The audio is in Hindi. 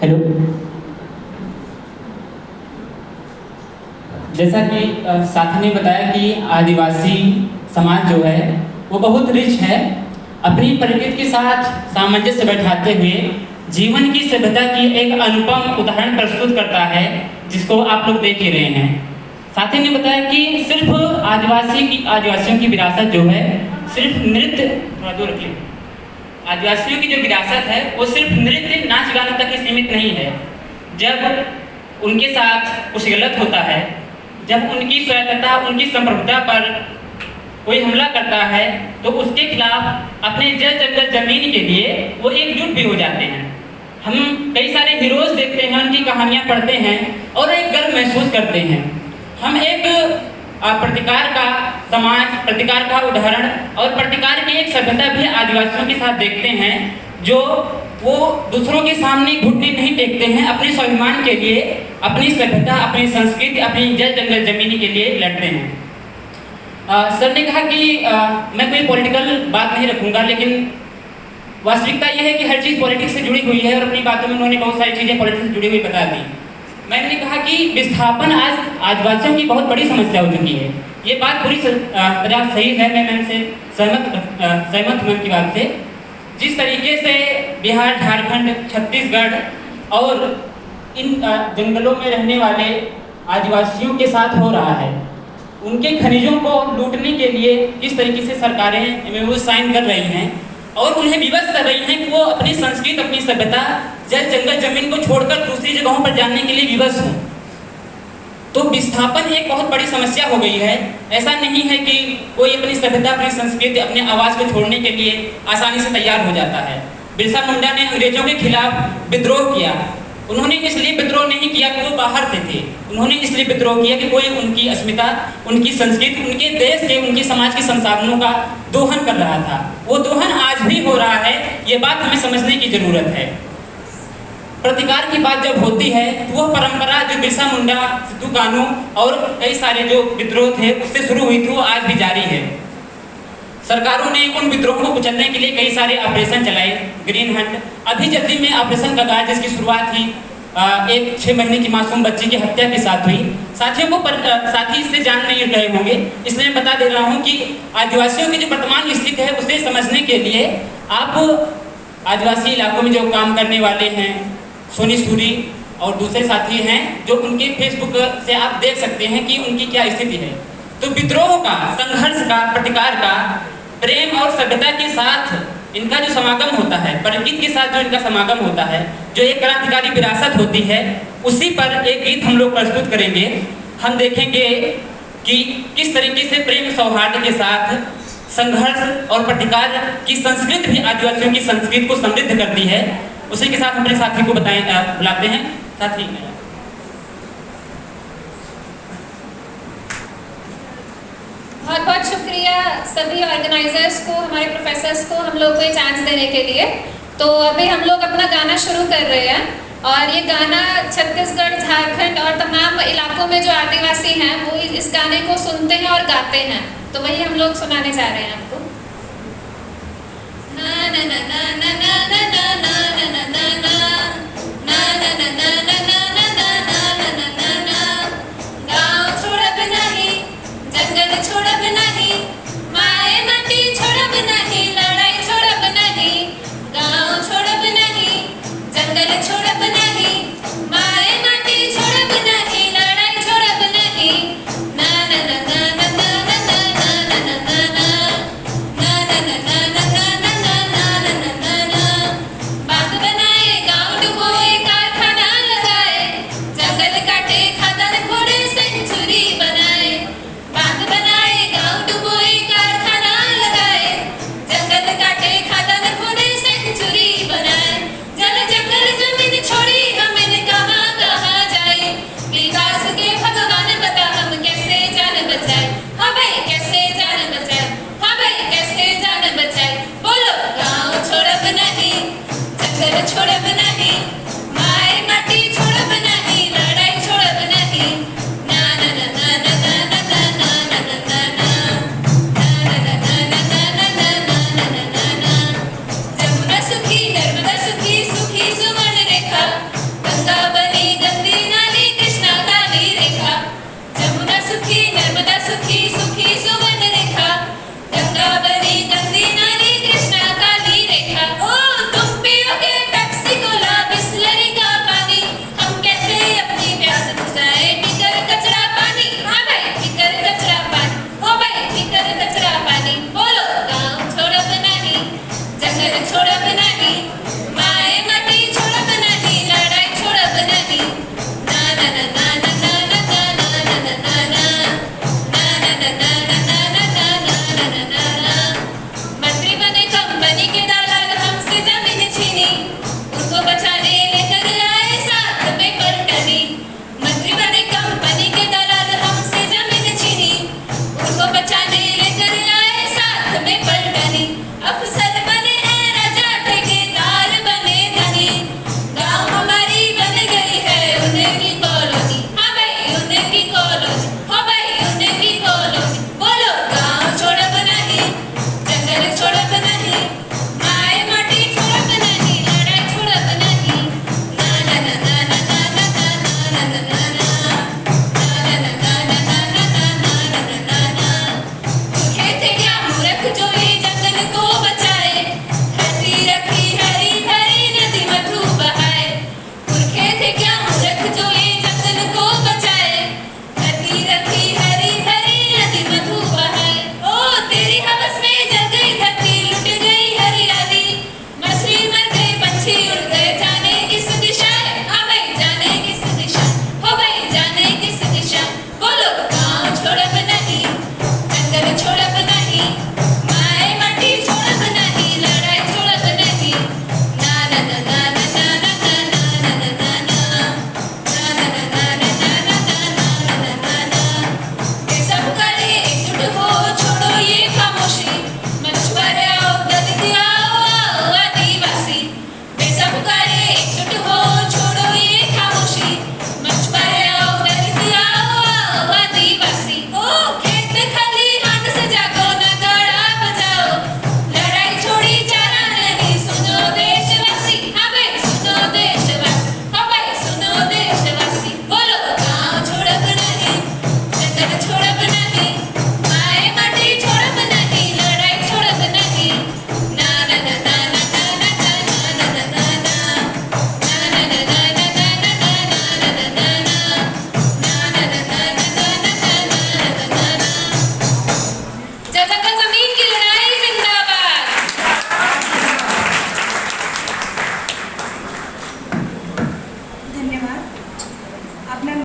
हेलो। जैसा कि साथी ने बताया कि आदिवासी समाज जो है वो बहुत रिच है, अपनी प्रकृति के साथ सामंजस्य बैठाते हुए जीवन की सभ्यता की एक अनुपम उदाहरण प्रस्तुत करता है, जिसको आप लोग देख ही रहे हैं। साथी ने बताया कि सिर्फ आदिवासियों की विरासत जो है सिर्फ नृत्य, आदिवासियों की जो विरासत है वो सिर्फ नृत्य नाच गाना तक ही सीमित नहीं है। जब उनके साथ कुछ गलत होता है, जब उनकी स्वायत्तता, उनकी संप्रभुता पर कोई हमला करता है, तो उसके खिलाफ अपने जल जंगल जमीन के लिए वो एकजुट भी हो जाते हैं। हम कई सारे हीरोज देखते हैं, उनकी कहानियाँ पढ़ते हैं और एक गर्व महसूस करते हैं। हम एक प्रतिकार का समाज, प्रतिकार का उदाहरण और प्रतिकार की एक सभ्यता भी आदिवासियों के साथ देखते हैं, जो वो दूसरों के सामने घुटने नहीं टेकते हैं, अपने स्वाभिमान के लिए, अपनी सभ्यता, अपनी संस्कृति, अपनी जल जंगल जमीन के लिए लड़ते हैं। सर ने कहा कि मैं कोई पॉलिटिकल बात नहीं रखूंगा, लेकिन वास्तविकता यह है कि हर चीज़ पॉलिटिक्स से जुड़ी हुई है और अपनी बातों में उन्होंने बहुत सारी चीज़ें पॉलिटिक्स से जुड़ी हुई बता दी। मैंने कहा कि विस्थापन आज आदिवासियों की बहुत बड़ी समस्या हो चुकी है। ये बात पूरी तरह सही है, मैं मैम से सहमत हूँ की बात से। जिस तरीके से बिहार, झारखंड, छत्तीसगढ़ और इन जंगलों में रहने वाले आदिवासियों के साथ हो रहा है, उनके खनिजों को लूटने के लिए किस तरीके से सरकारें MOU साइन कर रही हैं और उन्हें विवश कर रही हैं कि वो अपनी संस्कृति, अपनी सभ्यता, जल जंगल जमीन को छोड़कर दूसरी जगहों पर जाने के लिए विवश हों, तो विस्थापन एक बहुत बड़ी समस्या हो गई है। ऐसा नहीं है कि कोई अपनी सभ्यता, अपनी संस्कृति, अपने आवाज़ को छोड़ने के लिए आसानी से तैयार हो जाता है। बिरसा मुंडा ने अंग्रेजों के खिलाफ विद्रोह किया। उन्होंने इसलिए विद्रोह नहीं किया कि वो बाहर से थे, उन्होंने इसलिए विद्रोह किया कि कोई उनकी अस्मिता, उनकी संस्कृति, उनके देश के, उनके समाज के संसाधनों का दोहन कर रहा था। वो दोहन आज भी हो रहा है, ये बात हमें समझने की जरूरत है। प्रतिकार की बात जब होती है तो वह परंपरा जो बिरसा मुंडा, सिद्धू कान्हू और कई सारे जो विद्रोह थे उससे शुरू हुई थी, वो आज भी जारी है। सरकारों ने उन विद्रोहों को कुचलने के लिए कई सारे ऑपरेशन चलाए, ग्रीन हंट, अभी जल्दी में ऑपरेशन कगार, जिसकी शुरुआत ही एक 6 महीने की मासूम बच्ची की हत्या के साथ हुई। साथियों को साथी इससे जान नहीं रहे होंगे, इसलिए मैं बता दे रहा हूँ कि आदिवासियों की जो वर्तमान स्थिति है उसे समझने के लिए आप आदिवासी इलाकों में जो काम करने वाले हैं, सोनी सूरी और दूसरे साथी हैं, जो उनके फेसबुक से आप देख सकते हैं कि उनकी क्या स्थिति है। तो विद्रोह का, संघर्ष का, प्रतिकार का, प्रेम और सभ्यता के साथ इनका जो समागम होता है, प्रकृति के साथ जो इनका समागम होता है, जो एक क्रांतिकारी विरासत होती है, उसी पर एक गीत हम लोग प्रस्तुत करेंगे। हम देखेंगे कि किस तरीके से प्रेम सौहार्द के साथ संघर्ष और प्रतिकार की संस्कृति भी आदिवासियों की संस्कृति को समृद्ध करती है। उसी के साथ अपने साथी को बुलाते हैं। साथी, बहुत बहुत शुक्रिया सभी ऑर्गेनाइजर्स को, हमारे प्रोफेसर्स को हम लोग को ये चांस देने के लिए। तो अभी हम लोग अपना गाना शुरू कर रहे हैं और ये गाना छत्तीसगढ़, झारखंड और तमाम इलाकों में जो आदिवासी हैं वो इस गाने को सुनते हैं और गाते हैं, तो वही हम लोग सुनाने जा रहे हैं आपको। ना ना ना ना ना